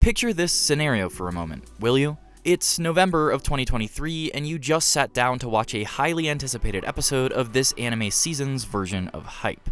Picture this scenario for a moment, will you? It's November of 2023, and you just sat down to watch a highly anticipated episode of this anime season's version of hype.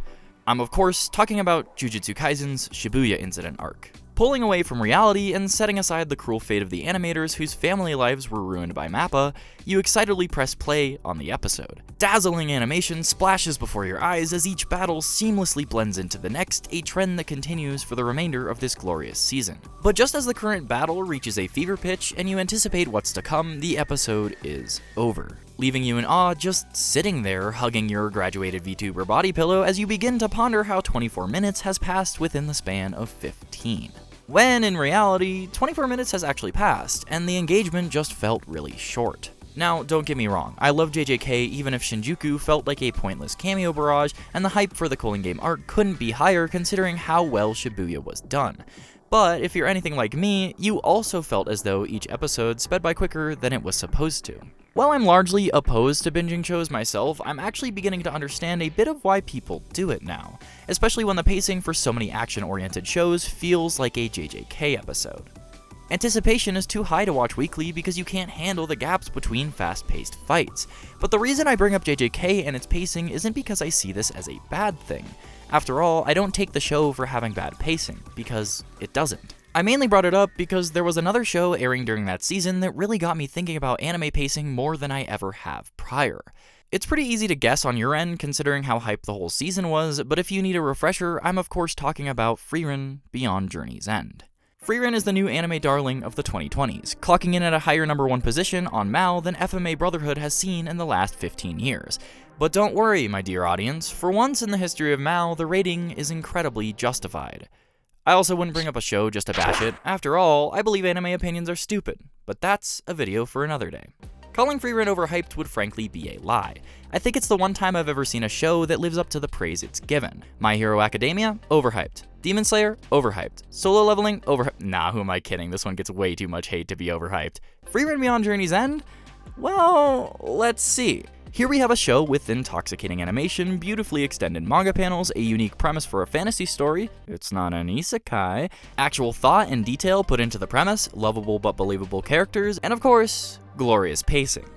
I'm of course talking about Jujutsu Kaisen's Shibuya Incident arc. Pulling away from reality and setting aside the cruel fate of the animators whose family lives were ruined by MAPPA, you excitedly press play on the episode. Dazzling animation splashes before your eyes as each battle seamlessly blends into the next, a trend that continues for the remainder of this glorious season. But just as the current battle reaches a fever pitch and you anticipate what's to come, the episode is over, leaving you in awe just sitting there hugging your graduated VTuber body pillow as you begin to ponder how 24 minutes has passed within the span of 15. When, in reality, 24 minutes has actually passed, and the engagement just felt really short. Now, don't get me wrong, I love JJK even if Shinjuku felt like a pointless cameo barrage, and the hype for the Cooling Game arc couldn't be higher considering how well Shibuya was done. But if you're anything like me, you also felt as though each episode sped by quicker than it was supposed to. While I'm largely opposed to binging shows myself, I'm actually beginning to understand a bit of why people do it now, especially when the pacing for so many action-oriented shows feels like a JJK episode. Anticipation is too high to watch weekly because you can't handle the gaps between fast-paced fights. But the reason I bring up JJK and its pacing isn't because I see this as a bad thing. After all, I don't take the show for having bad pacing, because it doesn't. I mainly brought it up because there was another show airing during that season that really got me thinking about anime pacing more than I ever have prior. It's pretty easy to guess on your end considering how hyped the whole season was, but if you need a refresher, I'm of course talking about Frieren Beyond Journey's End. Frieren is the new anime darling of the 2020s, clocking in at a higher #1 position on MAL than FMA Brotherhood has seen in the last 15 years. But don't worry, my dear audience, for once in the history of MAL, the rating is incredibly justified. I also wouldn't bring up a show just to bash it. After all, I believe anime opinions are stupid, but that's a video for another day. Calling Frieren overhyped would frankly be a lie. I think it's the one time I've ever seen a show that lives up to the praise it's given. My Hero Academia? Overhyped. Demon Slayer? Overhyped. Solo Leveling? Overhyped. Nah, who am I kidding? This one gets way too much hate to be overhyped. Frieren Beyond Journey's End? Well, let's see. Here we have a show with intoxicating animation, beautifully extended manga panels, a unique premise for a fantasy story, it's not an isekai, actual thought and detail put into the premise, lovable but believable characters, and of course, glorious pacing.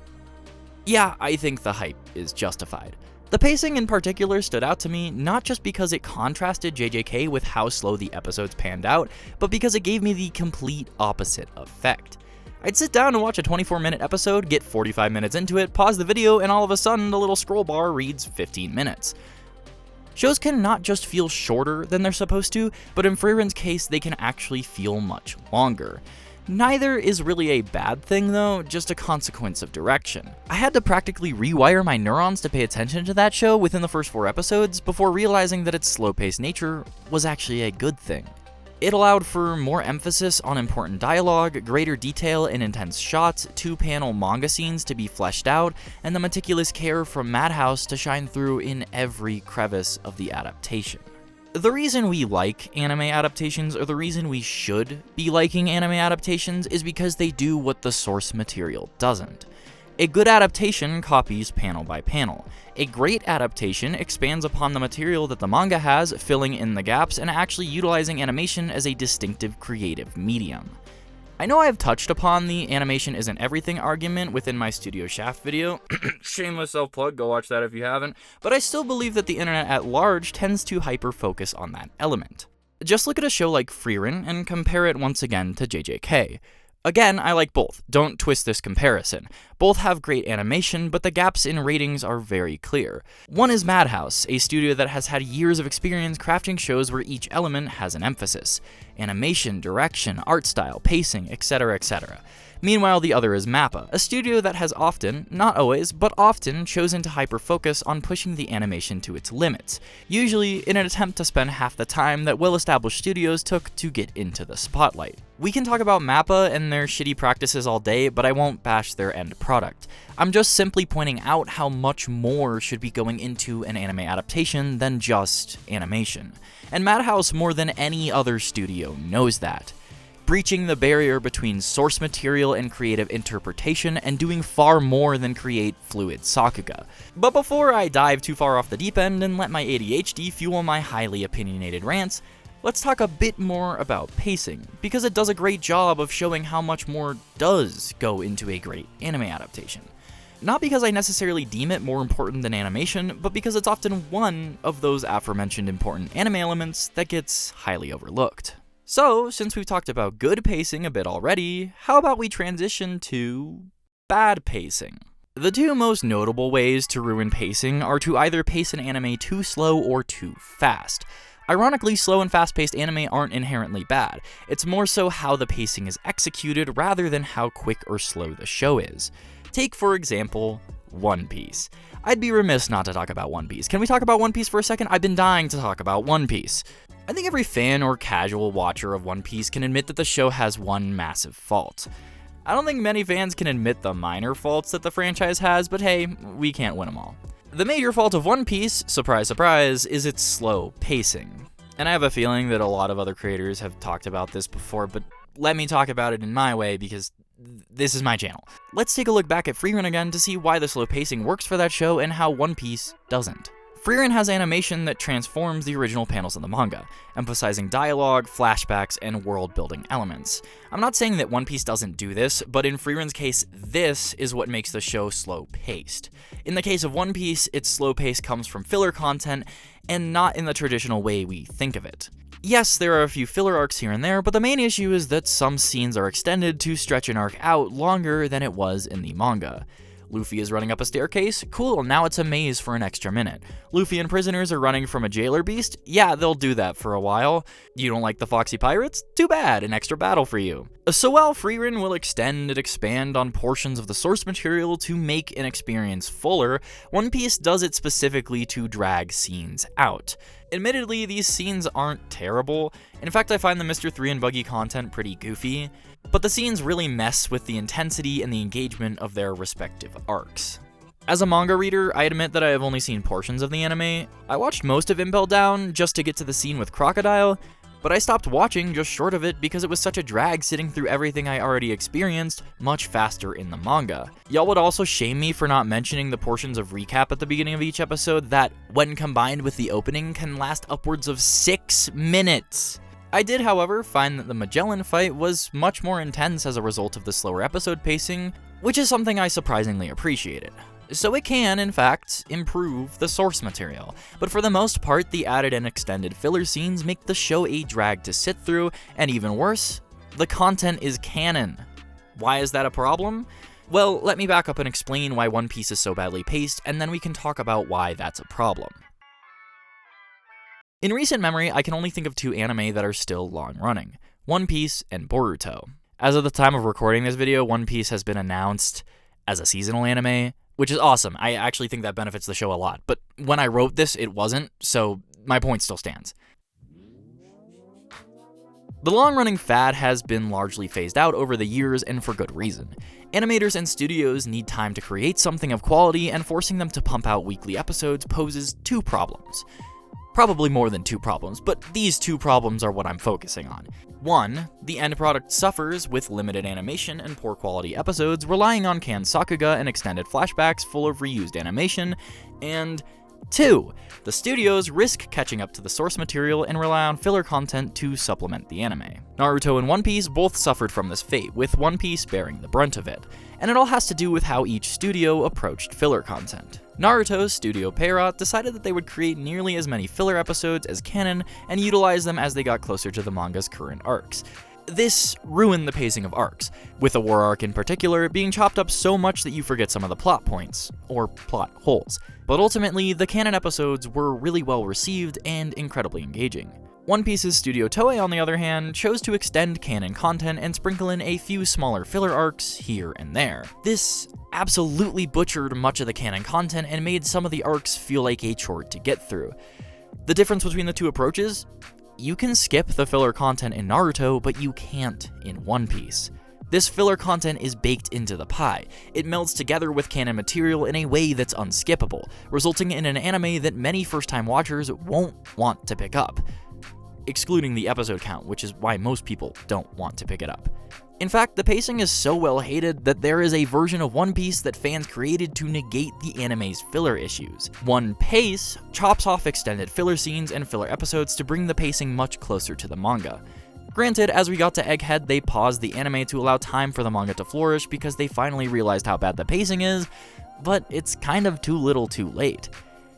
Yeah, I think the hype is justified. The pacing in particular stood out to me not just because it contrasted JJK with how slow the episodes panned out, but because it gave me the complete opposite effect. I'd sit down and watch a 24-minute episode, get 45 minutes into it, pause the video, and all of a sudden the little scroll bar reads 15 minutes. Shows can not just feel shorter than they're supposed to, but in Frieren's case they can actually feel much longer. Neither is really a bad thing though, just a consequence of direction. I had to practically rewire my neurons to pay attention to that show within the first 4 episodes before realizing that its slow-paced nature was actually a good thing. It allowed for more emphasis on important dialogue, greater detail in intense shots, 2-panel manga scenes to be fleshed out, and the meticulous care from Madhouse to shine through in every crevice of the adaptation. The reason we like anime adaptations, or the reason we should be liking anime adaptations, is because they do what the source material doesn't. A good adaptation copies panel by panel. A great adaptation expands upon the material that the manga has, filling in the gaps and actually utilizing animation as a distinctive creative medium. I know I've touched upon the animation isn't everything argument within my Studio Shaft video. Shameless self-plug, go watch that if you haven't. But I still believe that the internet at large tends to hyper-focus on that element. Just look at a show like Frieren and compare it once again to JJK. Again, I like both, don't twist this comparison. Both have great animation, but the gaps in ratings are very clear. One is Madhouse, a studio that has had years of experience crafting shows where each element has an emphasis. Animation, direction, art style, pacing, etc, etc. Meanwhile, the other is MAPPA, a studio that has often, not always, but often chosen to hyper-focus on pushing the animation to its limits, usually in an attempt to spend half the time that well-established studios took to get into the spotlight. We can talk about MAPPA and their shitty practices all day, but I won't bash their end product. I'm just simply pointing out how much more should be going into an anime adaptation than just animation. And Madhouse, more than any other studio, knows that. Breaching the barrier between source material and creative interpretation, and doing far more than create fluid sakuga. But before I dive too far off the deep end and let my ADHD fuel my highly opinionated rants, let's talk a bit more about pacing, because it does a great job of showing how much more does go into a great anime adaptation. Not because I necessarily deem it more important than animation, but because it's often one of those aforementioned important anime elements that gets highly overlooked. So, since we've talked about good pacing a bit already, how about we transition to bad pacing? The two most notable ways to ruin pacing are to either pace an anime too slow or too fast. Ironically, slow and fast-paced anime aren't inherently bad. It's more so how the pacing is executed rather than how quick or slow the show is. Take, for example, One Piece. I'd be remiss not to talk about One Piece. Can we talk about One Piece for a second? I've been dying to talk about One Piece. I think every fan or casual watcher of One Piece can admit that the show has one massive fault. I don't think many fans can admit the minor faults that the franchise has, but hey, we can't win them all. The major fault of One Piece, surprise surprise, is its slow pacing. And I have a feeling that a lot of other creators have talked about this before, but let me talk about it in my way because this is my channel. Let's take a look back at Freerun again to see why the slow pacing works for that show and how One Piece doesn't. Freerun has animation that transforms the original panels in the manga, emphasizing dialogue, flashbacks, and world-building elements. I'm not saying that One Piece doesn't do this, but in Freerun's case, this is what makes the show slow-paced. In the case of One Piece, its slow pace comes from filler content, and not in the traditional way we think of it. Yes, there are a few filler arcs here and there, but the main issue is that some scenes are extended to stretch an arc out longer than it was in the manga. Luffy is running up a staircase? Cool, now it's a maze for an extra minute. Luffy and prisoners are running from a jailer beast? Yeah, they'll do that for a while. You don't like the Foxy Pirates? Too bad, an extra battle for you. So while Freerun will extend and expand on portions of the source material to make an experience fuller, One Piece does it specifically to drag scenes out. Admittedly, these scenes aren't terrible. In fact, I find the Mr. 3 and Buggy content pretty goofy, but the scenes really mess with the intensity and the engagement of their respective arcs. As a manga reader, I admit that I have only seen portions of the anime. I watched most of Impel Down just to get to the scene with Crocodile, but I stopped watching just short of it because it was such a drag sitting through everything I already experienced much faster in the manga. Y'all would also shame me for not mentioning the portions of recap at the beginning of each episode that, when combined with the opening, can last upwards of 6 minutes. I did, however, find that the Magellan fight was much more intense as a result of the slower episode pacing, which is something I surprisingly appreciated. So it can, in fact, improve the source material, but for the most part, the added and extended filler scenes make the show a drag to sit through, and even worse, the content is canon. Why is that a problem? Well, let me back up and explain why One Piece is so badly paced, and then we can talk about why that's a problem. In recent memory, I can only think of two anime that are still long-running, One Piece and Boruto. As of the time of recording this video, One Piece has been announced as a seasonal anime, which is awesome. I actually think that benefits the show a lot, but when I wrote this, it wasn't, so my point still stands. The long-running fad has been largely phased out over the years, and for good reason. Animators and studios need time to create something of quality, and forcing them to pump out weekly episodes poses two problems. Probably more than two problems, but these two problems are what I'm focusing on. One, the end product suffers with limited animation and poor quality episodes, relying on canned sakuga and extended flashbacks full of reused animation, and two, the studios risk catching up to the source material and rely on filler content to supplement the anime. Naruto and One Piece both suffered from this fate, with One Piece bearing the brunt of it, and it all has to do with how each studio approached filler content. Naruto's Studio Pierrot decided that they would create nearly as many filler episodes as canon and utilize them as they got closer to the manga's current arcs. This ruined the pacing of arcs, with the war arc in particular being chopped up so much that you forget some of the plot points, or plot holes. But ultimately, the canon episodes were really well received and incredibly engaging. One Piece's Studio Toei, on the other hand, chose to extend canon content and sprinkle in a few smaller filler arcs here and there. This absolutely butchered much of the canon content and made some of the arcs feel like a chore to get through. The difference between the two approaches? You can skip the filler content in Naruto, but you can't in One Piece. This filler content is baked into the pie. It melds together with canon material in a way that's unskippable, resulting in an anime that many first-time watchers won't want to pick up. Excluding the episode count, which is why most people don't want to pick it up. In fact, the pacing is so well hated that there is a version of One Piece that fans created to negate the anime's filler issues. One Piece chops off extended filler scenes and filler episodes to bring the pacing much closer to the manga. Granted, as we got to Egghead, they paused the anime to allow time for the manga to flourish because they finally realized how bad the pacing is, but it's kind of too little too late.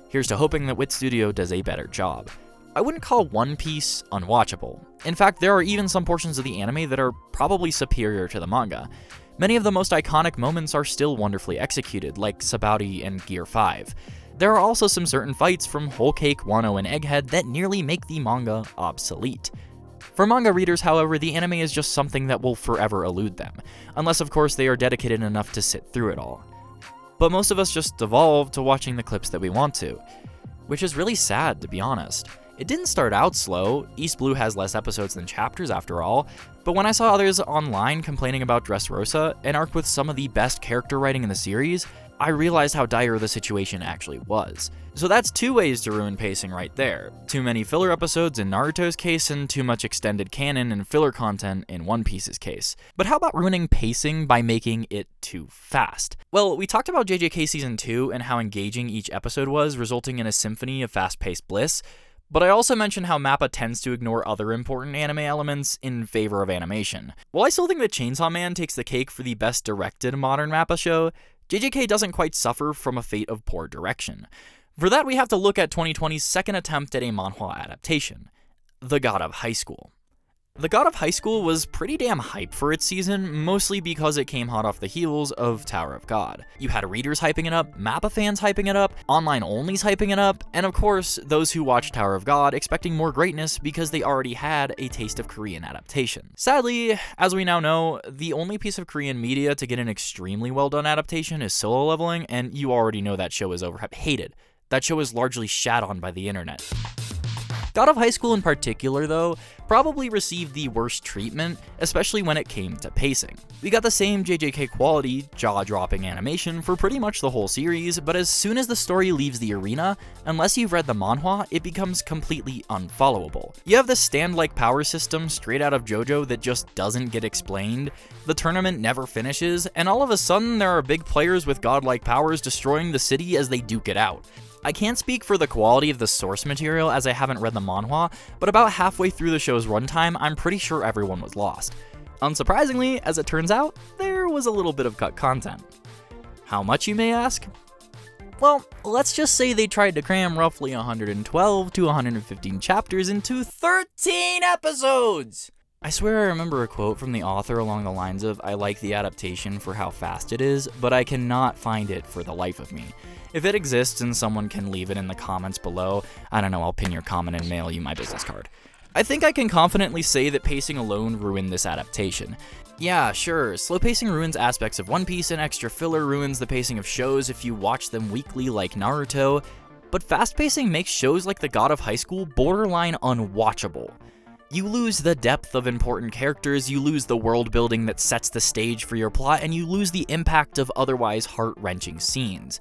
Here's to hoping that Wit Studio does a better job. I wouldn't call One Piece unwatchable. In fact, there are even some portions of the anime that are probably superior to the manga. Many of the most iconic moments are still wonderfully executed, like Sabaody and Gear 5. There are also some certain fights from Whole Cake, Wano, and Egghead that nearly make the manga obsolete. For manga readers, however, the anime is just something that will forever elude them, unless of course they are dedicated enough to sit through it all. But most of us just devolve to watching the clips that we want to, which is really sad, to be honest. It didn't start out slow. East Blue has less episodes than chapters after all, but when I saw others online complaining about Dressrosa, an arc with some of the best character writing in the series, I realized how dire the situation actually was. So that's two ways to ruin pacing right there. Too many filler episodes in Naruto's case, and too much extended canon and filler content in One Piece's case. But how about ruining pacing by making it too fast? Well, we talked about JJK Season 2 and how engaging each episode was, resulting in a symphony of fast-paced bliss. But I also mentioned how MAPPA tends to ignore other important anime elements in favor of animation. While I still think that Chainsaw Man takes the cake for the best directed modern MAPPA show, JJK doesn't quite suffer from a fate of poor direction. For that, we have to look at 2020's second attempt at a manhwa adaptation, The God of High School. The God of High School was pretty damn hype for its season, mostly because it came hot off the heels of Tower of God. You had readers hyping it up, MAPPA fans hyping it up, online-onlys hyping it up, and of course, those who watched Tower of God expecting more greatness because they already had a taste of Korean adaptation. Sadly, as we now know, the only piece of Korean media to get an extremely well-done adaptation is Solo Leveling, and you already know that show is hated. That show is largely shat on by the internet. God of High School in particular, though, probably received the worst treatment, especially when it came to pacing. We got the same JJK quality, jaw-dropping animation for pretty much the whole series, but as soon as the story leaves the arena, unless you've read the manhwa, it becomes completely unfollowable. You have this stand-like power system straight out of JoJo that just doesn't get explained, the tournament never finishes, and all of a sudden there are big players with godlike powers destroying the city as they duke it out. I can't speak for the quality of the source material as I haven't read the manhwa, but about halfway through the show's runtime, I'm pretty sure everyone was lost. Unsurprisingly, as it turns out, there was a little bit of cut content. How much, you may ask? Well, let's just say they tried to cram roughly 112 to 115 chapters into 13 episodes! I swear I remember a quote from the author along the lines of, "I like the adaptation for how fast it is, but I cannot find it for the life of me." If it exists and someone can leave it in the comments below, I don't know, I'll pin your comment and mail you my business card. I think I can confidently say that pacing alone ruined this adaptation. Yeah, sure, slow pacing ruins aspects of One Piece and extra filler ruins the pacing of shows if you watch them weekly like Naruto, but fast pacing makes shows like The God of High School borderline unwatchable. You lose the depth of important characters, you lose the world building that sets the stage for your plot, and you lose the impact of otherwise heart-wrenching scenes.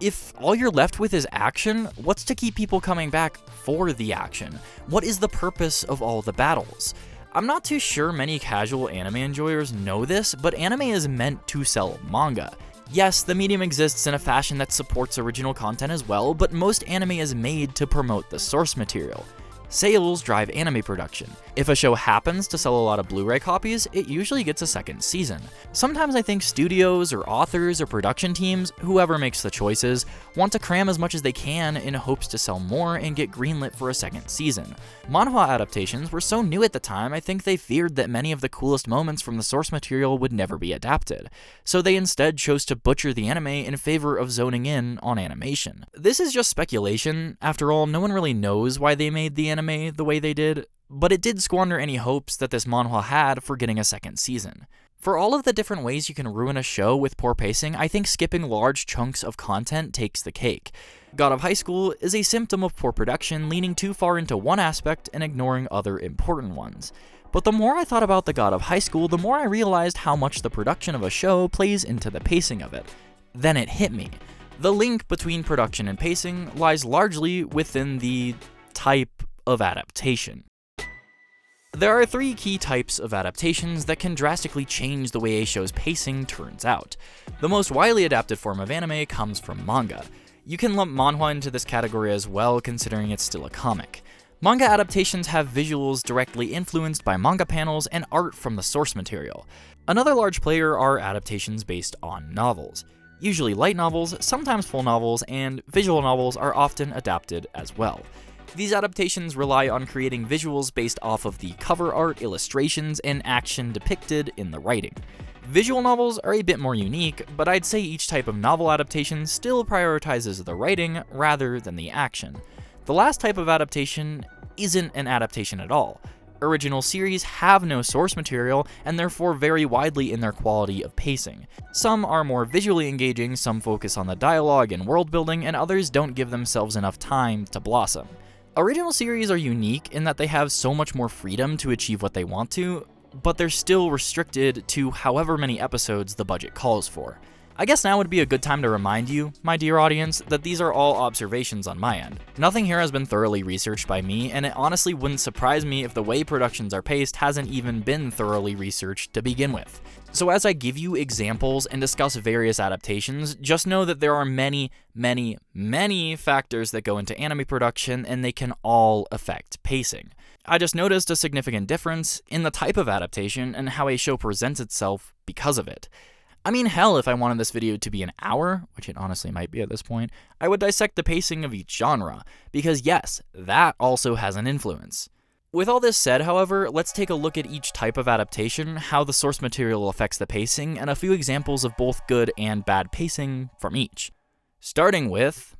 If all you're left with is action, what's to keep people coming back for the action? What is the purpose of all the battles? I'm not too sure many casual anime enjoyers know this, but anime is meant to sell manga. Yes, the medium exists in a fashion that supports original content as well, but most anime is made to promote the source material. Sales drive anime production. If a show happens to sell a lot of Blu-ray copies, it usually gets a second season. Sometimes I think studios or authors or production teams, whoever makes the choices, want to cram as much as they can in hopes to sell more and get greenlit for a second season. Manhwa adaptations were so new at the time, I think they feared that many of the coolest moments from the source material would never be adapted. So they instead chose to butcher the anime in favor of zoning in on animation. This is just speculation. After all, no one really knows why they made the anime the way they did, but it did squander any hopes that this manhwa had for getting a second season. For all of the different ways you can ruin a show with poor pacing, I think skipping large chunks of content takes the cake. God of High School is a symptom of poor production, leaning too far into one aspect and ignoring other important ones. But the more I thought about the God of High School, the more I realized how much the production of a show plays into the pacing of it. Then it hit me. The link between production and pacing lies largely within the type of adaptation. There are three key types of adaptations that can drastically change the way a show's pacing turns out. The most widely adapted form of anime comes from manga. You can lump manhwa into this category as well, considering it's still a comic. Manga adaptations have visuals directly influenced by manga panels and art from the source material. Another large player are adaptations based on novels. Usually light novels, sometimes full novels, and visual novels are often adapted as well. These adaptations rely on creating visuals based off of the cover art, illustrations, and action depicted in the writing. Visual novels are a bit more unique, but I'd say each type of novel adaptation still prioritizes the writing rather than the action. The last type of adaptation isn't an adaptation at all. Original series have no source material and therefore vary widely in their quality of pacing. Some are more visually engaging, some focus on the dialogue and world building, and others don't give themselves enough time to blossom. Original series are unique in that they have so much more freedom to achieve what they want to, but they're still restricted to however many episodes the budget calls for. I guess now would be a good time to remind you, my dear audience, that these are all observations on my end. Nothing here has been thoroughly researched by me, and it honestly wouldn't surprise me if the way productions are paced hasn't even been thoroughly researched to begin with. So as I give you examples and discuss various adaptations, just know that there are many factors that go into anime production, and they can all affect pacing. I just noticed a significant difference in the type of adaptation and how a show presents itself because of it. I mean, hell, if I wanted this video to be an hour, which it honestly might be at this point, I would dissect the pacing of each genre, because yes, that also has an influence. With all this said, however, let's take a look at each type of adaptation, how the source material affects the pacing, and a few examples of both good and bad pacing from each. Starting with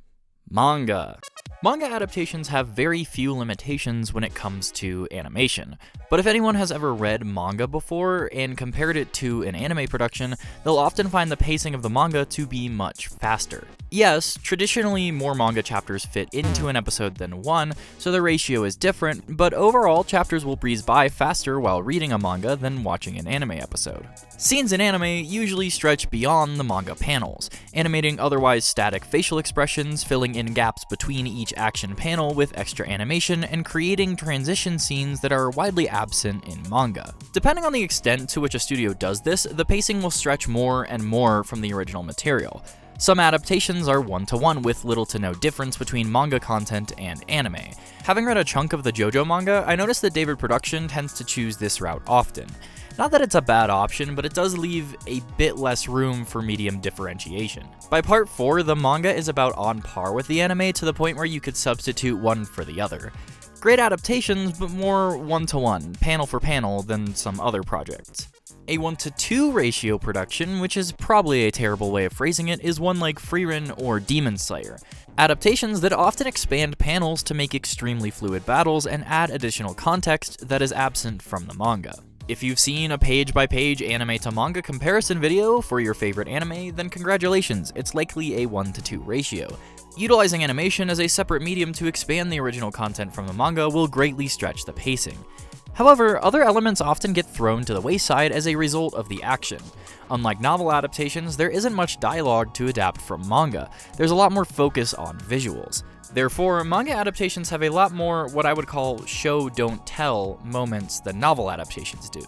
manga. Manga adaptations have very few limitations when it comes to animation, but if anyone has ever read manga before and compared it to an anime production, they'll often find the pacing of the manga to be much faster. Yes, traditionally more manga chapters fit into an episode than one, so the ratio is different, but overall chapters will breeze by faster while reading a manga than watching an anime episode. Scenes in anime usually stretch beyond the manga panels, animating otherwise static facial expressions, filling in gaps between each action panel with extra animation, and creating transition scenes that are widely absent in manga. Depending on the extent to which a studio does this, the pacing will stretch more and more from the original material. Some adaptations are one-to-one with little to no difference between manga content and anime. Having read a chunk of the JoJo manga, I noticed that David Production tends to choose this route often. Not that it's a bad option, but it does leave a bit less room for medium differentiation. By part 4, the manga is about on par with the anime to the point where you could substitute one for the other. Great adaptations, but more one-to-one, panel for panel than some other projects. A 1-to-2 ratio production, which is probably a terrible way of phrasing it, is one like Frieren or Demon Slayer. Adaptations that often expand panels to make extremely fluid battles and add additional context that is absent from the manga. If you've seen a page-by-page anime to manga comparison video for your favorite anime, then congratulations, it's likely a 1-to-2 ratio. Utilizing animation as a separate medium to expand the original content from the manga will greatly stretch the pacing. However, other elements often get thrown to the wayside as a result of the action. Unlike novel adaptations, there isn't much dialogue to adapt from manga. There's a lot more focus on visuals. Therefore, manga adaptations have a lot more what I would call show don't tell moments than novel adaptations do.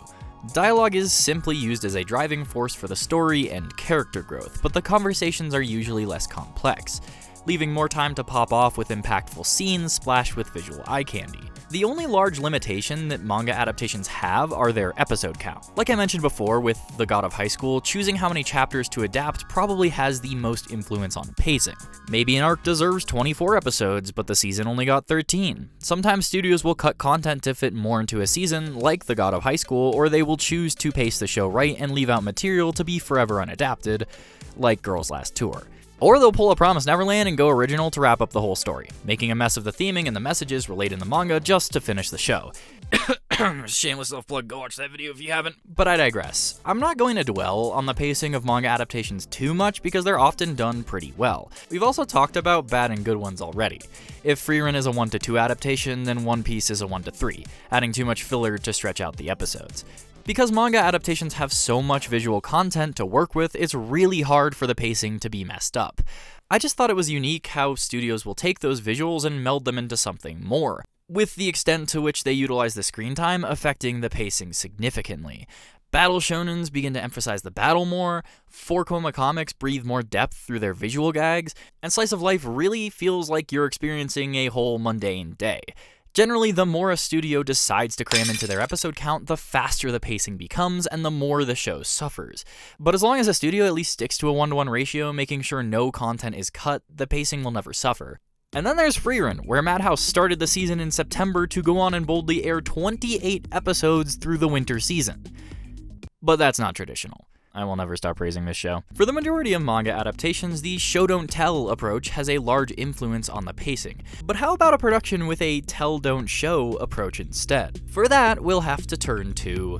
Dialogue is simply used as a driving force for the story and character growth, but the conversations are usually less complex, leaving more time to pop off with impactful scenes splashed with visual eye candy. The only large limitation that manga adaptations have are their episode count. Like I mentioned before with The God of High School, choosing how many chapters to adapt probably has the most influence on pacing. Maybe an arc deserves 24 episodes, but the season only got 13. Sometimes studios will cut content to fit more into a season, like The God of High School, or they will choose to pace the show right and leave out material to be forever unadapted, like Girls' Last Tour. Or they'll pull a Promised Neverland and go original to wrap up the whole story, making a mess of the theming and the messages relayed in the manga just to finish the show. Shameless self-plug, go watch that video if you haven't. But I digress. I'm not going to dwell on the pacing of manga adaptations too much because they're often done pretty well. We've also talked about bad and good ones already. If Frieren is a 1-to-2 adaptation, then One Piece is a 1-to-3, adding too much filler to stretch out the episodes. Because manga adaptations have so much visual content to work with, it's really hard for the pacing to be messed up. I just thought it was unique how studios will take those visuals and meld them into something more. with the extent to which they utilize the screen time affecting the pacing significantly. Battle shonens begin to emphasize the battle more, 4-koma comics breathe more depth through their visual gags, and slice of life really feels like you're experiencing a whole mundane day. Generally, the more a studio decides to cram into their episode count, the faster the pacing becomes and the more the show suffers. But as long as a studio at least sticks to a 1-to-1 ratio, making sure no content is cut, the pacing will never suffer. And then there's Freerun, where Madhouse started the season in September to go on and boldly air 28 episodes through the winter season. But that's not traditional. I will never stop praising this show. For the majority of manga adaptations, the show-don't-tell approach has a large influence on the pacing. But how about a production with a tell-don't-show approach instead? For that, we'll have to turn to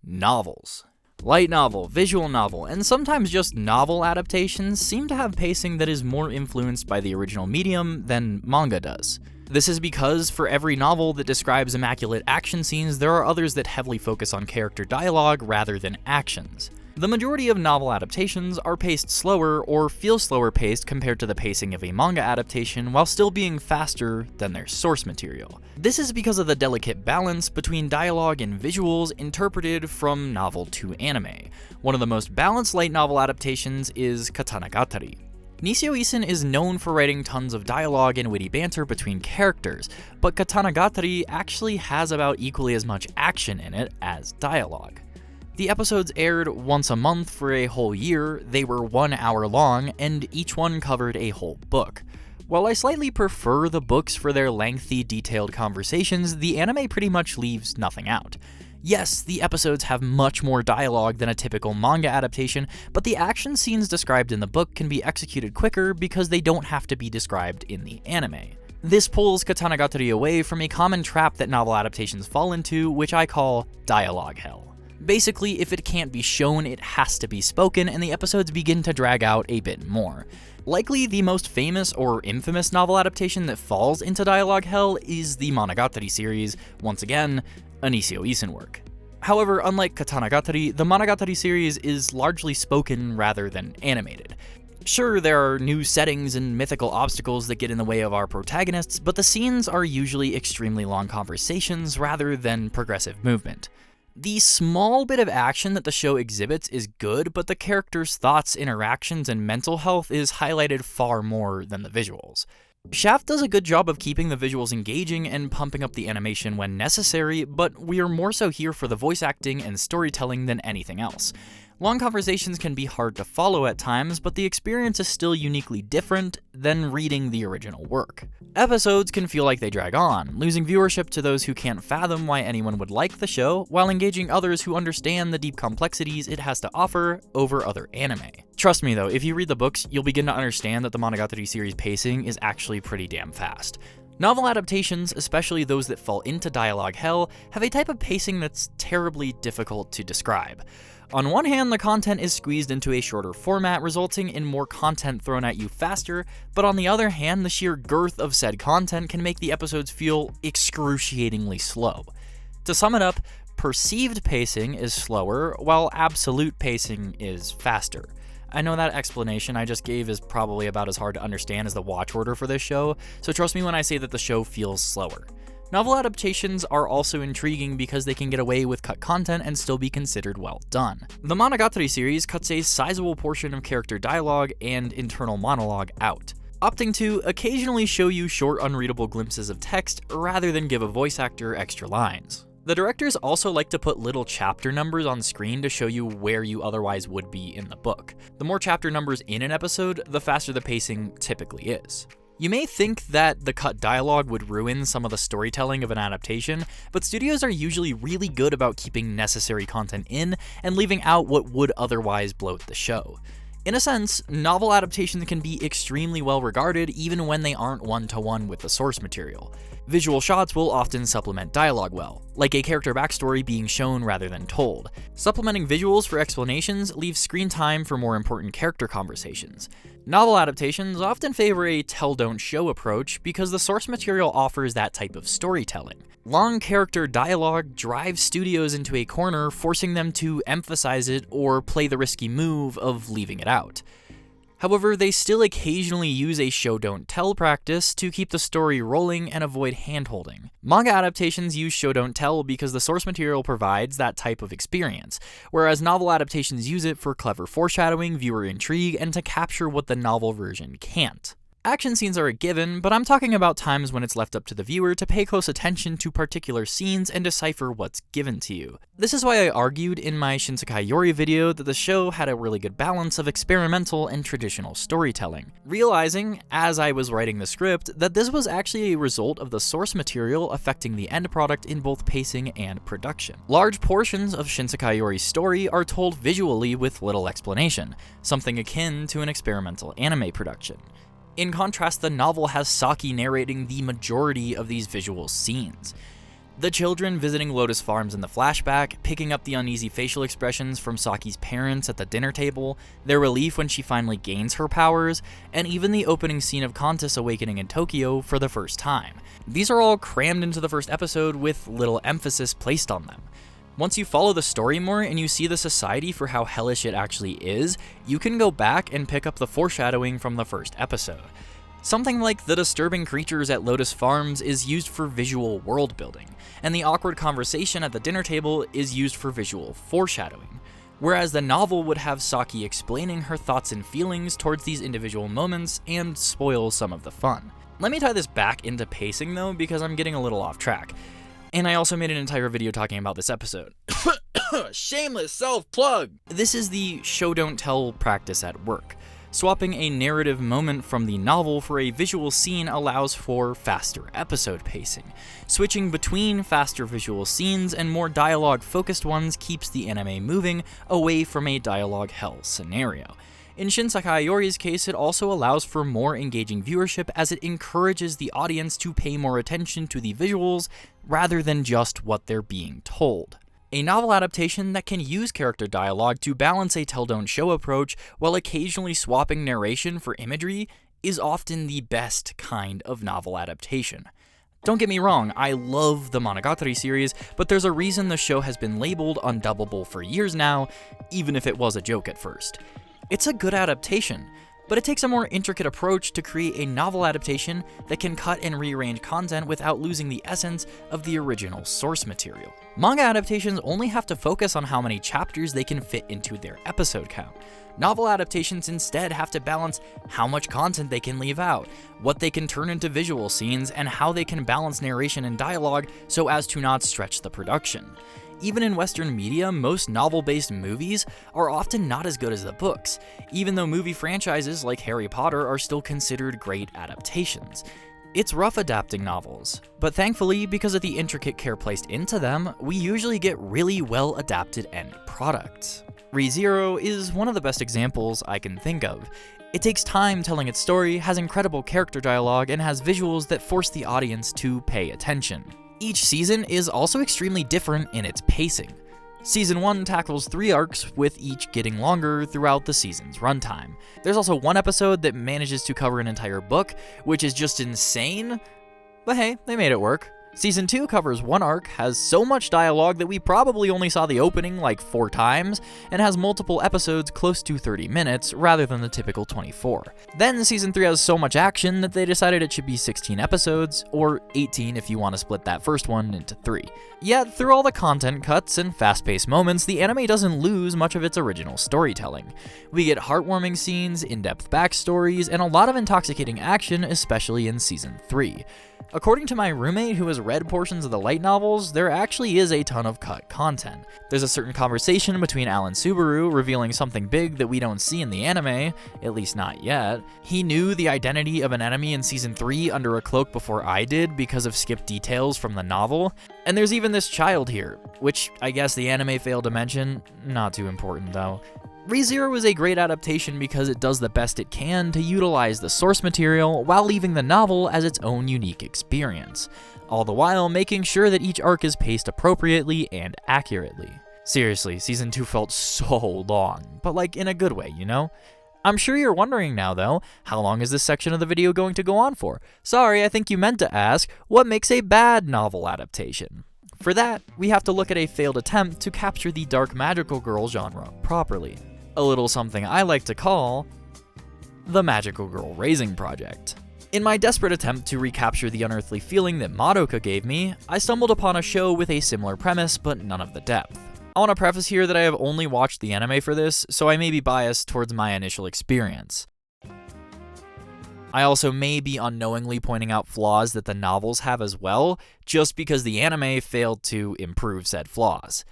novels. Light novel, visual novel, and sometimes just novel adaptations seem to have pacing that is more influenced by the original medium than manga does. This is because for every novel that describes immaculate action scenes, there are others that heavily focus on character dialogue rather than actions. The majority of novel adaptations are paced slower or feel slower paced compared to the pacing of a manga adaptation while still being faster than their source material. This is because of the delicate balance between dialogue and visuals interpreted from novel to anime. One of the most balanced light novel adaptations is Katanagatari. Nisio Isin is known for writing tons of dialogue and witty banter between characters, but Katanagatari actually has about equally as much action in it as dialogue. The episodes aired once a month for a whole year, they were 1 hour long, and each one covered a whole book. While I slightly prefer the books for their lengthy, detailed conversations, the anime pretty much leaves nothing out. Yes, the episodes have much more dialogue than a typical manga adaptation, but the action scenes described in the book can be executed quicker because they don't have to be described in the anime. This pulls Katanagatari away from a common trap that novel adaptations fall into, which I call dialogue hell. Basically, if it can't be shown, it has to be spoken, and the episodes begin to drag out a bit more. Likely the most famous or infamous novel adaptation that falls into dialogue hell is the Monogatari series, once again, a Nisio Isin work. However, unlike Katanagatari, the Monogatari series is largely spoken rather than animated. Sure, there are new settings and mythical obstacles that get in the way of our protagonists, but the scenes are usually extremely long conversations rather than progressive movement. The small bit of action that the show exhibits is good, but the characters' thoughts, interactions, and mental health is highlighted far more than the visuals. Shaft does a good job of keeping the visuals engaging and pumping up the animation when necessary, but we are more so here for the voice acting and storytelling than anything else. Long conversations can be hard to follow at times, but the experience is still uniquely different than reading the original work. Episodes can feel like they drag on, losing viewership to those who can't fathom why anyone would like the show, while engaging others who understand the deep complexities it has to offer over other anime. Trust me though, if you read the books, you'll begin to understand that the Monogatari series pacing is actually pretty damn fast. Novel adaptations, especially those that fall into dialogue hell, have a type of pacing that's terribly difficult to describe. On one hand, the content is squeezed into a shorter format, resulting in more content thrown at you faster, but on the other hand, the sheer girth of said content can make the episodes feel excruciatingly slow. To sum it up, perceived pacing is slower, while absolute pacing is faster. I know that explanation I just gave is probably about as hard to understand as the watch order for this show, so trust me when I say that the show feels slower. Novel adaptations are also intriguing because they can get away with cut content and still be considered well done. The Monogatari series cuts a sizable portion of character dialogue and internal monologue out, opting to occasionally show you short unreadable glimpses of text rather than give a voice actor extra lines. The directors also like to put little chapter numbers on screen to show you where you otherwise would be in the book. The more chapter numbers in an episode, the faster the pacing typically is. You may think that the cut dialogue would ruin some of the storytelling of an adaptation, but studios are usually really good about keeping necessary content in and leaving out what would otherwise bloat the show. In a sense, novel adaptations can be extremely well regarded even when they aren't one-to-one with the source material. Visual shots will often supplement dialogue well, like a character backstory being shown rather than told. Supplementing visuals for explanations leaves screen time for more important character conversations. Novel adaptations often favor a tell-don't-show approach because the source material offers that type of storytelling. Long character dialogue drives studios into a corner, forcing them to emphasize it or play the risky move of leaving it out. However, they still occasionally use a show-don't-tell practice to keep the story rolling and avoid hand-holding. Manga adaptations use show-don't-tell because the source material provides that type of experience, whereas novel adaptations use it for clever foreshadowing, viewer intrigue, and to capture what the novel version can't. Action scenes are a given, but I'm talking about times when it's left up to the viewer to pay close attention to particular scenes and decipher what's given to you. This is why I argued in my Shinsekai Yori video that the show had a really good balance of experimental and traditional storytelling, realizing, as I was writing the script, that this was actually a result of the source material affecting the end product in both pacing and production. Large portions of Shinsekai Yori's story are told visually with little explanation, something akin to an experimental anime production. In contrast, the novel has Saki narrating the majority of these visual scenes. The children visiting Lotus Farms in the flashback, picking up the uneasy facial expressions from Saki's parents at the dinner table, their relief when she finally gains her powers, and even the opening scene of Kantas awakening in Tokyo for the first time. These are all crammed into the first episode with little emphasis placed on them. Once you follow the story more and you see the society for how hellish it actually is, you can go back and pick up the foreshadowing from the first episode. Something like the disturbing creatures at Lotus Farms is used for visual world building, and the awkward conversation at the dinner table is used for visual foreshadowing, whereas the novel would have Saki explaining her thoughts and feelings towards these individual moments and spoil some of the fun. Let me tie this back into pacing though, because I'm getting a little off track. And I also made an entire video talking about this episode. Shameless self-plug! This is the show-don't-tell practice at work. Swapping a narrative moment from the novel for a visual scene allows for faster episode pacing. Switching between faster visual scenes and more dialogue-focused ones keeps the anime moving away from a dialogue hell scenario. In Shinsekai Yori's case, it also allows for more engaging viewership as it encourages the audience to pay more attention to the visuals rather than just what they're being told. A novel adaptation that can use character dialogue to balance a tell-don't-show approach while occasionally swapping narration for imagery is often the best kind of novel adaptation. Don't get me wrong, I love the Monogatari series, but there's a reason the show has been labeled undubbable for years now, even if it was a joke at first. It's a good adaptation, but it takes a more intricate approach to create a novel adaptation that can cut and rearrange content without losing the essence of the original source material. Manga adaptations only have to focus on how many chapters they can fit into their episode count. Novel adaptations instead have to balance how much content they can leave out, what they can turn into visual scenes, and how they can balance narration and dialogue so as to not stretch the production. Even in Western media, most novel-based movies are often not as good as the books, even though movie franchises like Harry Potter are still considered great adaptations. It's rough adapting novels, but thankfully, because of the intricate care placed into them, we usually get really well-adapted end products. Re:Zero is one of the best examples I can think of. It takes time telling its story, has incredible character dialogue, and has visuals that force the audience to pay attention. Each season is also extremely different in its pacing. Season 1 tackles 3 arcs, with each getting longer throughout the season's runtime. There's also one episode that manages to cover an entire book, which is just insane, but hey, they made it work. Season 2 covers one arc, has so much dialogue that we probably only saw the opening like 4 times, and has multiple episodes close to 30 minutes rather than the typical 24. Then Season 3 has so much action that they decided it should be 16 episodes, or 18 if you want to split that first one into 3. Yet, through all the content cuts and fast-paced moments, the anime doesn't lose much of its original storytelling. We get heartwarming scenes, in-depth backstories, and a lot of intoxicating action, especially in Season 3. According to my roommate who has read portions of the light novels, there actually is a ton of cut content. There's a certain conversation between Al and Subaru revealing something big that we don't see in the anime, at least not yet. He knew the identity of an enemy in Season 3 under a cloak before I did because of skipped details from the novel. And there's even this child here, which I guess the anime failed to mention, not too important though. Re:Zero is a great adaptation because it does the best it can to utilize the source material while leaving the novel as its own unique experience, all the while making sure that each arc is paced appropriately and accurately. Seriously, Season 2 felt so long, but like in a good way, you know? I'm sure you're wondering now though, how long is this section of the video going to go on for? Sorry, I think you meant to ask, what makes a bad novel adaptation? For that, we have to look at a failed attempt to capture the dark magical girl genre properly. A little something I like to call The Magical Girl Raising Project. In my desperate attempt to recapture the unearthly feeling that Madoka gave me, I stumbled upon a show with a similar premise but none of the depth. I want to preface here that I have only watched the anime for this, so I may be biased towards my initial experience. I also may be unknowingly pointing out flaws that the novels have as well, just because the anime failed to improve said flaws.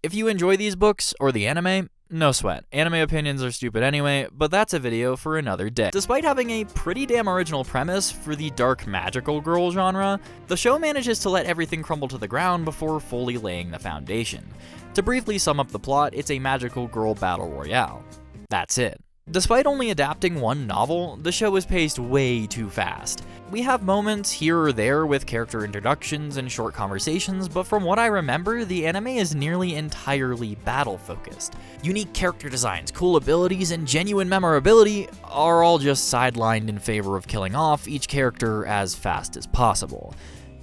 If you enjoy these books, or the anime, no sweat. Anime opinions are stupid anyway, but that's a video for another day. Despite having a pretty damn original premise for the dark magical girl genre, the show manages to let everything crumble to the ground before fully laying the foundation. To briefly sum up the plot, it's a magical girl battle royale. That's it. Despite only adapting one novel, the show is paced way too fast. We have moments here or there with character introductions and short conversations, but from what I remember, the anime is nearly entirely battle-focused. Unique character designs, cool abilities, and genuine memorability are all just sidelined in favor of killing off each character as fast as possible.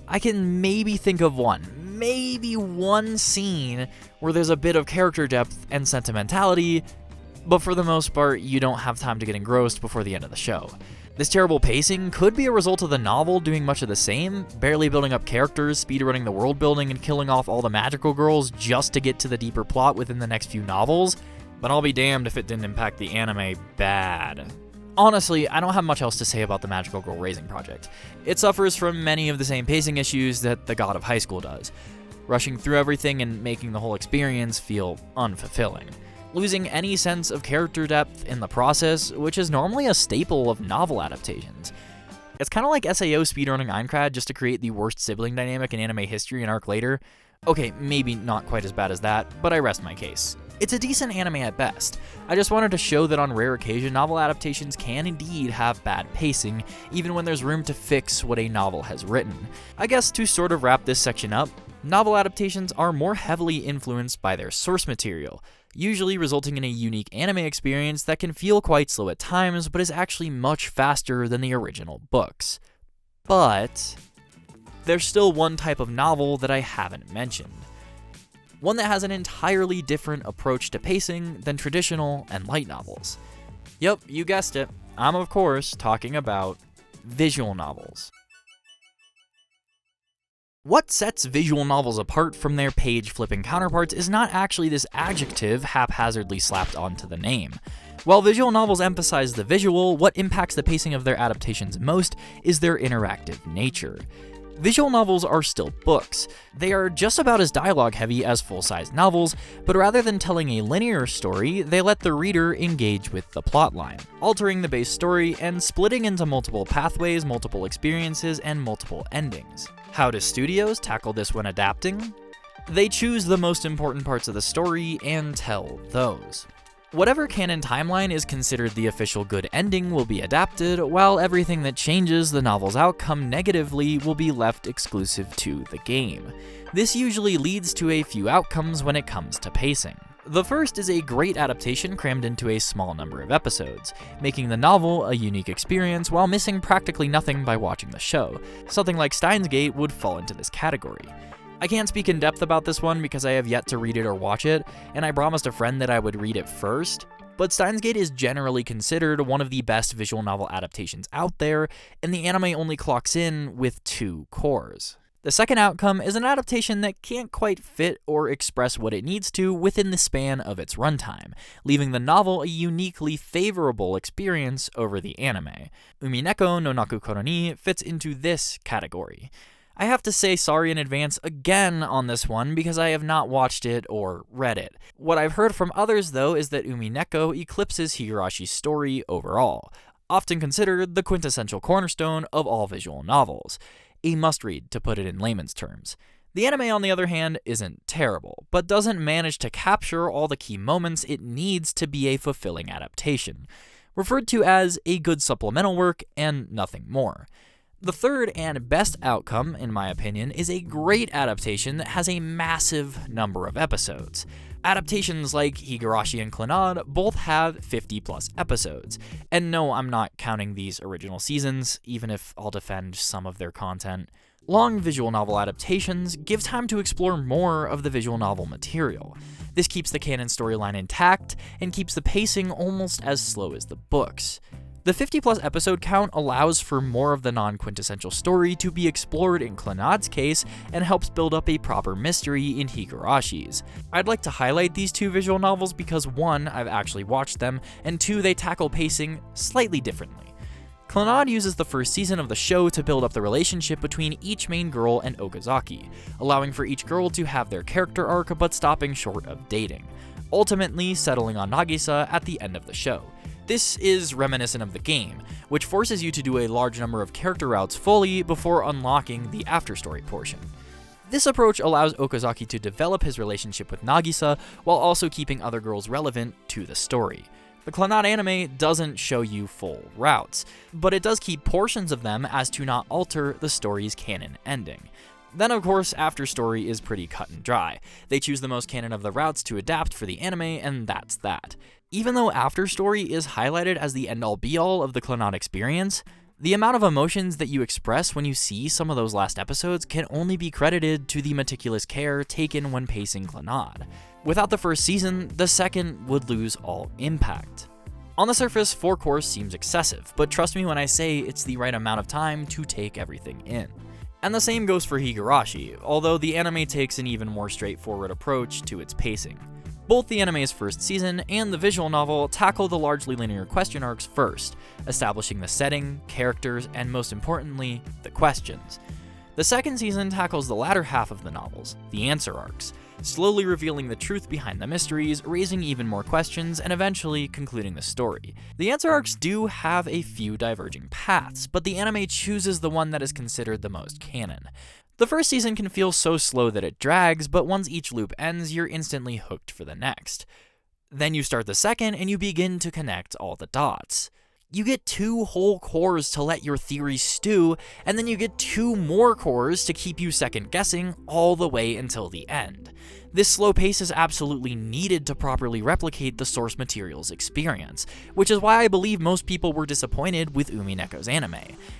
I can maybe think of maybe one scene where there's a bit of character depth and sentimentality, but for the most part, you don't have time to get engrossed before the end of the show. This terrible pacing could be a result of the novel doing much of the same, barely building up characters, speedrunning the world building, and killing off all the magical girls just to get to the deeper plot within the next few novels, but I'll be damned if it didn't impact the anime bad. Honestly, I don't have much else to say about the Magical Girl Raising Project. It suffers from many of the same pacing issues that The God of High School does, rushing through everything and making the whole experience feel unfulfilling. Losing any sense of character depth in the process, which is normally a staple of novel adaptations. It's kind of like SAO speedrunning Aincrad just to create the worst sibling dynamic in anime history an arc later. Okay, maybe not quite as bad as that, but I rest my case. It's a decent anime at best. I just wanted to show that on rare occasion, novel adaptations can indeed have bad pacing, even when there's room to fix what a novel has written. I guess to sort of wrap this section up, novel adaptations are more heavily influenced by their source material, usually resulting in a unique anime experience that can feel quite slow at times, but is actually much faster than the original books. But there's still one type of novel that I haven't mentioned. One that has an entirely different approach to pacing than traditional and light novels. Yep, you guessed it. I'm of course talking about visual novels. What sets visual novels apart from their page-flipping counterparts is not actually this adjective haphazardly slapped onto the name. While visual novels emphasize the visual, what impacts the pacing of their adaptations most is their interactive nature. Visual novels are still books. They are just about as dialogue-heavy as full-size novels, but rather than telling a linear story, they let the reader engage with the plotline, altering the base story and splitting into multiple pathways, multiple experiences, and multiple endings. How do studios tackle this when adapting? They choose the most important parts of the story and tell those. Whatever canon timeline is considered the official good ending will be adapted, while everything that changes the novel's outcome negatively will be left exclusive to the game. This usually leads to a few outcomes when it comes to pacing. The first is a great adaptation crammed into a small number of episodes, making the novel a unique experience while missing practically nothing by watching the show. Something like Steins Gate would fall into this category. I can't speak in depth about this one because I have yet to read it or watch it, and I promised a friend that I would read it first, but Steins Gate is generally considered one of the best visual novel adaptations out there, and the anime only clocks in with 2 cores. The second outcome is an adaptation that can't quite fit or express what it needs to within the span of its runtime, leaving the novel a uniquely favorable experience over the anime. Umineko no Naku Koro ni fits into this category. I have to say sorry in advance again on this one because I have not watched it or read it. What I've heard from others though is that Umineko eclipses Higurashi's story overall, often considered the quintessential cornerstone of all visual novels. A must-read, to put it in layman's terms. The anime, on the other hand, isn't terrible, but doesn't manage to capture all the key moments it needs to be a fulfilling adaptation, referred to as a good supplemental work and nothing more. The third and best outcome, in my opinion, is a great adaptation that has a massive number of episodes. Adaptations like Higurashi and Clannad both have 50+ episodes. And no, I'm not counting these original seasons, even if I'll defend some of their content. Long visual novel adaptations give time to explore more of the visual novel material. This keeps the canon storyline intact and keeps the pacing almost as slow as the books. The 50+ episode count allows for more of the non-quintessential story to be explored in Clannad's case and helps build up a proper mystery in Higarashi's. I'd like to highlight these two visual novels because 1, I've actually watched them, and 2, they tackle pacing slightly differently. Clannad uses the first season of the show to build up the relationship between each main girl and Okazaki, allowing for each girl to have their character arc but stopping short of dating, ultimately settling on Nagisa at the end of the show. This is reminiscent of the game, which forces you to do a large number of character routes fully before unlocking the afterstory portion. This approach allows Okazaki to develop his relationship with Nagisa while also keeping other girls relevant to the story. The Clannad anime doesn't show you full routes, but it does keep portions of them as to not alter the story's canon ending. Then of course, Afterstory is pretty cut and dry. They choose the most canon of the routes to adapt for the anime, and that's that. Even though Afterstory is highlighted as the end-all be-all of the Clannad experience, the amount of emotions that you express when you see some of those last episodes can only be credited to the meticulous care taken when pacing Clannad. Without the first season, the second would lose all impact. On the surface, 4 course seems excessive, but trust me when I say it's the right amount of time to take everything in. And the same goes for Higurashi, although the anime takes an even more straightforward approach to its pacing. Both the anime's first season and the visual novel tackle the largely linear question arcs first, establishing the setting, characters, and most importantly, the questions. The second season tackles the latter half of the novels, the answer arcs, slowly revealing the truth behind the mysteries, raising even more questions, and eventually concluding the story. The answer arcs do have a few diverging paths, but the anime chooses the one that is considered the most canon. The first season can feel so slow that it drags, but once each loop ends, you're instantly hooked for the next. Then you start the second, and you begin to connect all the dots. You get 2 whole cores to let your theories stew, and then you get 2 more cores to keep you second guessing all the way until the end. This slow pace is absolutely needed to properly replicate the source material's experience, which is why I believe most people were disappointed with Umineko's anime.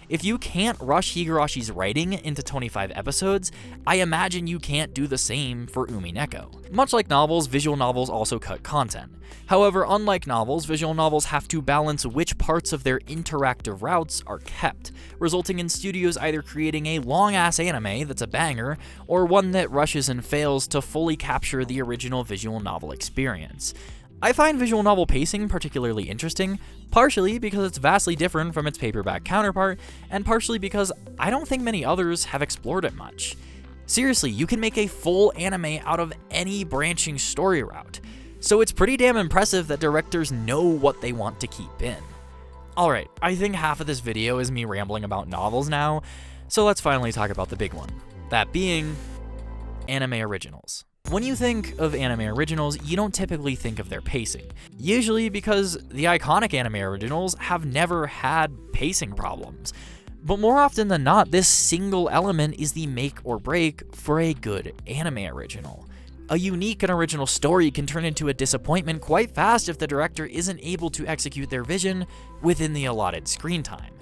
If you can't rush Higurashi's writing into 25 episodes, I imagine you can't do the same for Umineko. Much like novels, visual novels also cut content. However, unlike novels, visual novels have to balance which parts of their interactive routes are kept, resulting in studios either creating a long-ass anime that's a banger, or one that rushes and fails to fully capture the original visual novel experience. I find visual novel pacing particularly interesting, partially because it's vastly different from its paperback counterpart, and partially because I don't think many others have explored it much. Seriously, you can make a full anime out of any branching story route, so it's pretty damn impressive that directors know what they want to keep in. Alright, I think half of this video is me rambling about novels now, so let's finally talk about the big one. That being anime originals. When you think of anime originals, you don't typically think of their pacing. Usually because the iconic anime originals have never had pacing problems. But more often than not, this single element is the make or break for a good anime original. A unique and original story can turn into a disappointment quite fast if the director isn't able to execute their vision within the allotted screen time.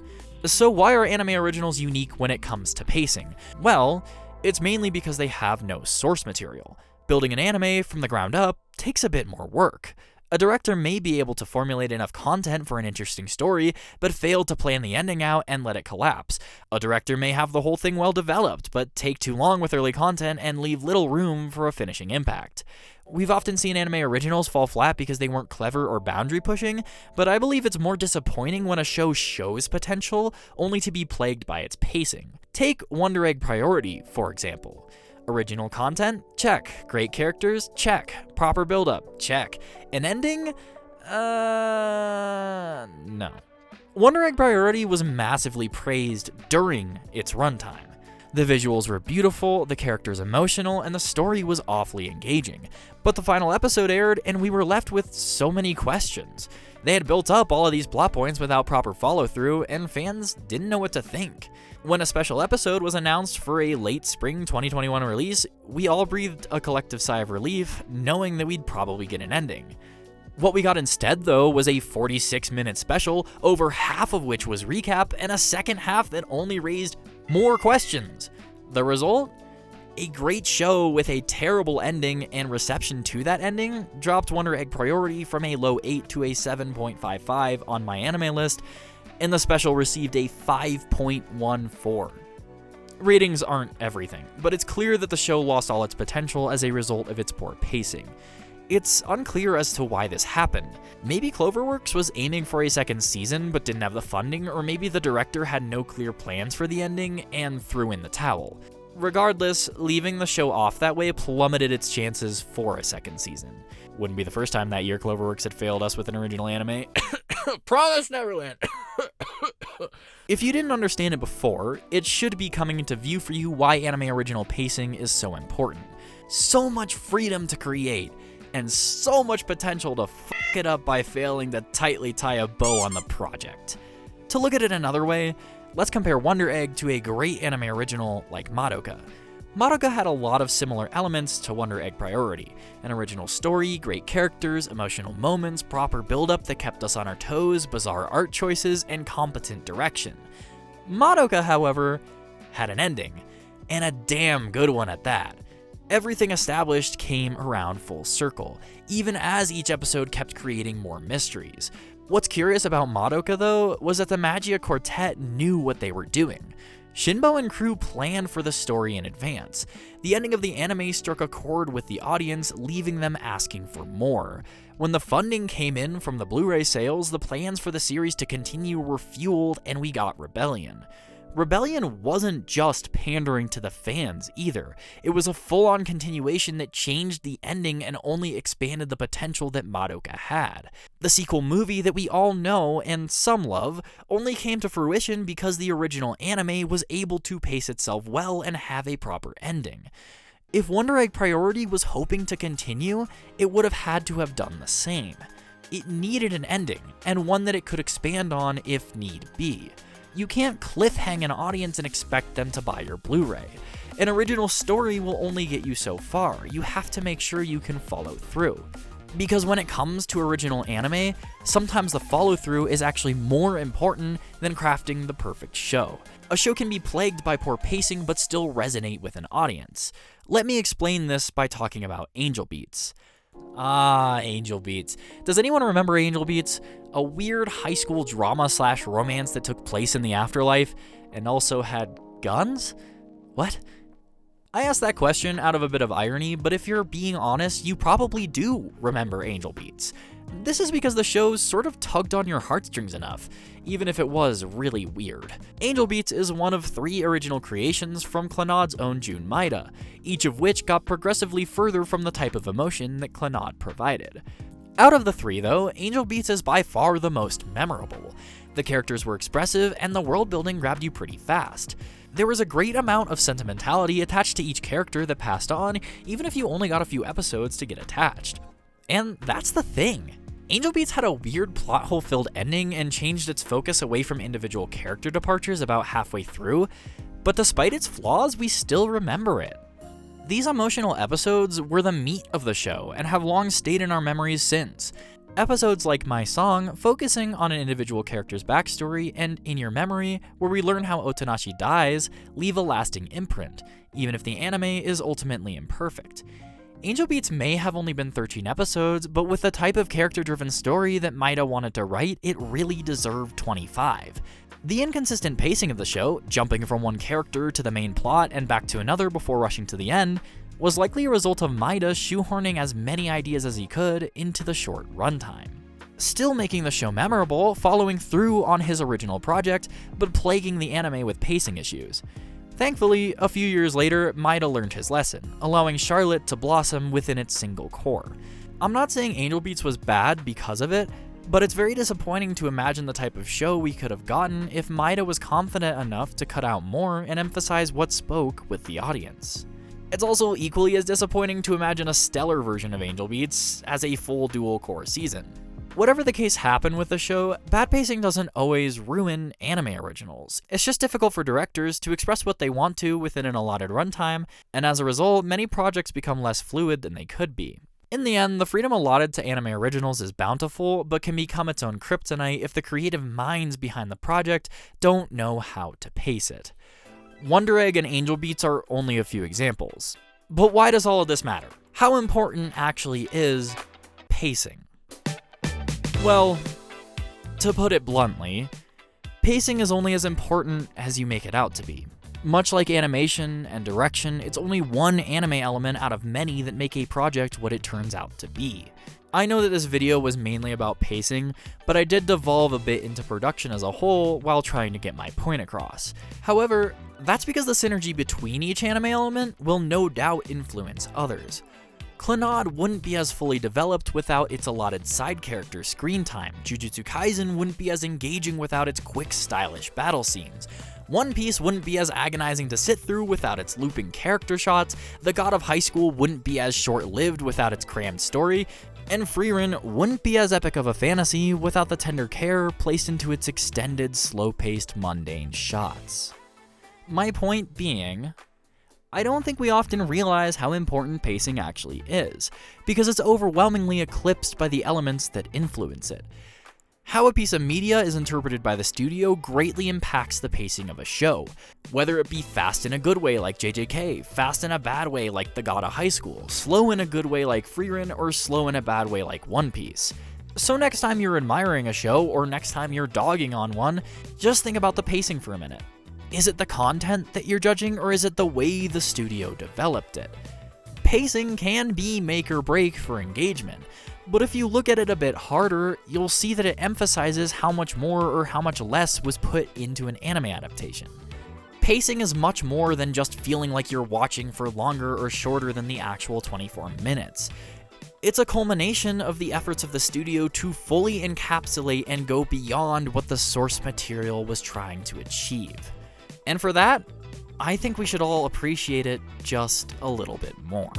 So why are anime originals unique when it comes to pacing? Well, it's mainly because they have no source material. Building an anime from the ground up takes a bit more work. A director may be able to formulate enough content for an interesting story, but fail to plan the ending out and let it collapse. A director may have the whole thing well developed, but take too long with early content and leave little room for a finishing impact. We've often seen anime originals fall flat because they weren't clever or boundary pushing, but I believe it's more disappointing when a show shows potential, only to be plagued by its pacing. Take Wonder Egg Priority, for example. Original content? Check. Great characters? Check. Proper build-up? Check. An ending? No. Wonder Egg Priority was massively praised during its runtime. The visuals were beautiful, the characters emotional, and the story was awfully engaging. But the final episode aired, and we were left with so many questions. They had built up all of these plot points without proper follow-through, and fans didn't know what to think. When a special episode was announced for a late spring 2021 release, we all breathed a collective sigh of relief, knowing that we'd probably get an ending. What we got instead, though, was a 46-minute special, over half of which was recap, and a second half that only raised more questions. The result? A great show with a terrible ending and reception to that ending dropped Wonder Egg Priority from a low 8 to a 7.55 on my anime list, and the special received a 5.14. Ratings aren't everything, but it's clear that the show lost all its potential as a result of its poor pacing. It's unclear as to why this happened. Maybe Cloverworks was aiming for a second season but didn't have the funding, or maybe the director had no clear plans for the ending and threw in the towel. Regardless, leaving the show off that way plummeted its chances for a second season. Wouldn't be the first time that year Cloverworks had failed us with an original anime. Promise Neverland! If you didn't understand it before, it should be coming into view for you why anime original pacing is so important. So much freedom to create, and so much potential to fuck it up by failing to tightly tie a bow on the project. To look at it another way, let's compare Wonder Egg to a great anime original like Madoka. Madoka had a lot of similar elements to Wonder Egg Priority: an original story, great characters, emotional moments, proper build-up that kept us on our toes, bizarre art choices, and competent direction. Madoka, however, had an ending, and a damn good one at that. Everything established came around full circle, even as each episode kept creating more mysteries. What's curious about Madoka, though, was that the Magia Quartet knew what they were doing. Shinbo and crew planned for the story in advance. The ending of the anime struck a chord with the audience, leaving them asking for more. When the funding came in from the Blu-ray sales, the plans for the series to continue were fueled, and we got Rebellion. Rebellion wasn't just pandering to the fans either. It was a full-on continuation that changed the ending and only expanded the potential that Madoka had. The sequel movie that we all know and some love only came to fruition because the original anime was able to pace itself well and have a proper ending. If Wonder Egg Priority was hoping to continue, it would have had to have done the same. It needed an ending, and one that it could expand on if need be. You can't cliffhang an audience and expect them to buy your Blu-ray. An original story will only get you so far. You have to make sure you can follow through. Because when it comes to original anime, sometimes the follow-through is actually more important than crafting the perfect show. A show can be plagued by poor pacing but still resonate with an audience. Let me explain this by talking about Angel Beats. Angel Beats. Does anyone remember Angel Beats? A weird high school drama/romance that took place in the afterlife and also had guns? What? I asked that question out of a bit of irony, but if you're being honest, you probably do remember Angel Beats. This is because the show sort of tugged on your heartstrings enough, even if it was really weird. Angel Beats is one of 3 original creations from Clannad's own Jun Maeda, each of which got progressively further from the type of emotion that Clannad provided. Out of the 3, though, Angel Beats is by far the most memorable. The characters were expressive, and the world building grabbed you pretty fast. There was a great amount of sentimentality attached to each character that passed on, even if you only got a few episodes to get attached. And that's the thing. Angel Beats had a weird plot hole filled ending and changed its focus away from individual character departures about halfway through, but despite its flaws, we still remember it. These emotional episodes were the meat of the show and have long stayed in our memories since. Episodes like My Song, focusing on an individual character's backstory, and In Your Memory, where we learn how Otonashi dies, leave a lasting imprint, even if the anime is ultimately imperfect. Angel Beats may have only been 13 episodes, but with the type of character-driven story that Maeda wanted to write, it really deserved 25. The inconsistent pacing of the show, jumping from one character to the main plot and back to another before rushing to the end, was likely a result of Maeda shoehorning as many ideas as he could into the short runtime. Still making the show memorable, following through on his original project, but plaguing the anime with pacing issues. Thankfully, a few years later, Maeda learned his lesson, allowing Charlotte to blossom within its single core. I'm not saying Angel Beats was bad because of it, but it's very disappointing to imagine the type of show we could have gotten if Maeda was confident enough to cut out more and emphasize what spoke with the audience. It's also equally as disappointing to imagine a stellar version of Angel Beats as a full dual-core season. Whatever the case happened with the show, bad pacing doesn't always ruin anime originals. It's just difficult for directors to express what they want to within an allotted runtime, and as a result, many projects become less fluid than they could be. In the end, the freedom allotted to anime originals is bountiful, but can become its own kryptonite if the creative minds behind the project don't know how to pace it. Wonder Egg and Angel Beats are only a few examples. But why does all of this matter? How important actually is pacing? Well, to put it bluntly, pacing is only as important as you make it out to be. Much like animation and direction, it's only one anime element out of many that make a project what it turns out to be. I know that this video was mainly about pacing, but I did devolve a bit into production as a whole while trying to get my point across. However, that's because the synergy between each anime element will no doubt influence others. Clannad wouldn't be as fully developed without its allotted side character screen time. Jujutsu Kaisen wouldn't be as engaging without its quick, stylish battle scenes. One Piece wouldn't be as agonizing to sit through without its looping character shots. The God of High School wouldn't be as short-lived without its crammed story. And Frieren wouldn't be as epic of a fantasy without the tender care placed into its extended, slow-paced, mundane shots. My point being, I don't think we often realize how important pacing actually is, because it's overwhelmingly eclipsed by the elements that influence it. How a piece of media is interpreted by the studio greatly impacts the pacing of a show, whether it be fast in a good way like JJK, fast in a bad way like The God of High School, slow in a good way like Frieren, or slow in a bad way like One Piece. So next time you're admiring a show, or next time you're dogging on one, just think about the pacing for a minute. Is it the content that you're judging, or is it the way the studio developed it? Pacing can be make or break for engagement, but if you look at it a bit harder, you'll see that it emphasizes how much more or how much less was put into an anime adaptation. Pacing is much more than just feeling like you're watching for longer or shorter than the actual 24 minutes. It's a culmination of the efforts of the studio to fully encapsulate and go beyond what the source material was trying to achieve. And for that, I think we should all appreciate it just a little bit more.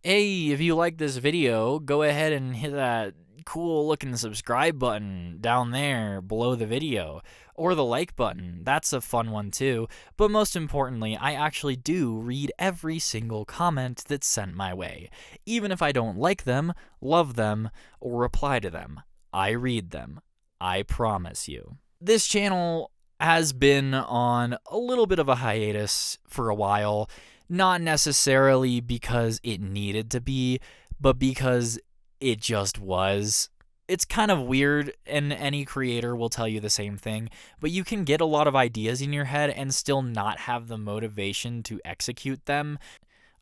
Hey, if you like this video, go ahead and hit that cool looking subscribe button down there below the video, or the like button. That's a fun one too. But most importantly, I actually do read every single comment that's sent my way. Even if I don't like them, love them, or reply to them, I read them. I promise you. This channel has been on a little bit of a hiatus for a while. Not necessarily because it needed to be, but because it just was. It's kind of weird, and any creator will tell you the same thing, but you can get a lot of ideas in your head and still not have the motivation to execute them.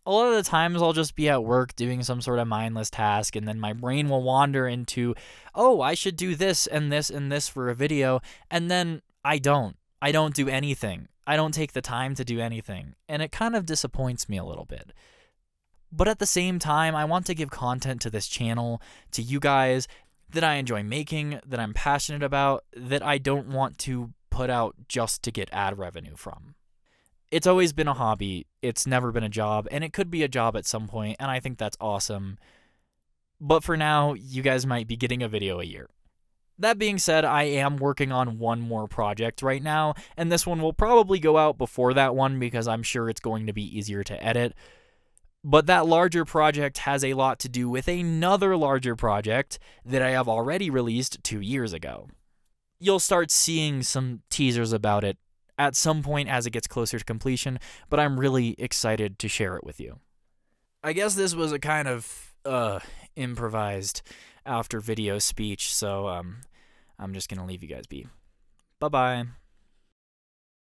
A lot of the times I'll just be at work doing some sort of mindless task, and then my brain will wander into, oh, I should do this and this and this for a video, and then I don't do anything. I don't take the time to do anything, and it kind of disappoints me a little bit. But at the same time, I want to give content to this channel, to you guys, that I enjoy making, that I'm passionate about, that I don't want to put out just to get ad revenue from. It's always been a hobby, it's never been a job, and it could be a job at some point, and I think that's awesome. But for now, you guys might be getting a video a year. That being said, I am working on one more project right now, and this one will probably go out before that one because I'm sure it's going to be easier to edit. But that larger project has a lot to do with another larger project that I have already released 2 years ago. You'll start seeing some teasers about it at some point as it gets closer to completion, but I'm really excited to share it with you. I guess this was a kind of improvised after video speech, so I'm just gonna leave you guys be. Bye-bye.